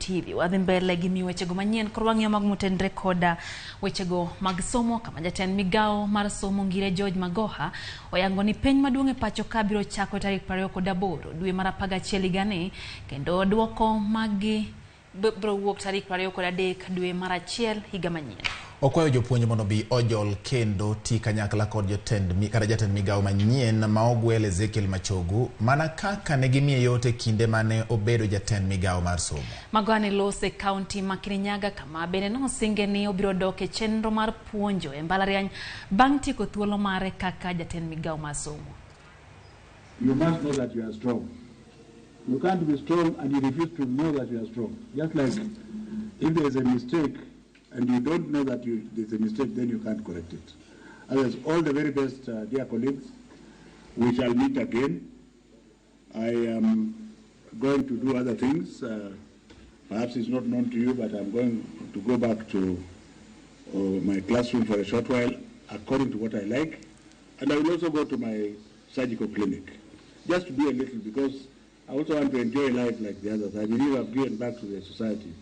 TV. Wadhi mbele gi miwechego manyien korwang'yo mag mutendre koda wechego mag somo kama jatend migao mar somo ngire George Magoha oyango ni piny maduong' e pacho ka biro chako tarik 28 dwe mar 11 higani kendo duoko magi biro wuok tarik 23 dwe mar 1 higa manyien. Okwayo jopuonj mondo bi ojol kendo ti kanyakla kod jatend migao manyien ma ogwel Ezekiel Machogu mana kaka ne gimiye yote kinde mane obedo jatend migao mar somo. Magoha ne lose kaunti ma Kirinyaga kama bende nosinge ni obiro dok e chenro mar puonjo e mbalariany bang' tieko thuolo mare kaka jatend migao mar somo. You must know that you are strong. You can't be strong and you refuse to know that you are strong. Just like if there is a mistake and you don't know that there's a mistake, then you can't correct it. Otherwise, all the very best, dear colleagues. We shall meet again. I am going to do other things. Perhaps it's not known to you, but I'm going to go back to my classroom for a short while, according to what I like. And I will also go to my surgical clinic, just to do a little, because I also want to enjoy life like the others. I believe I've given back to the society.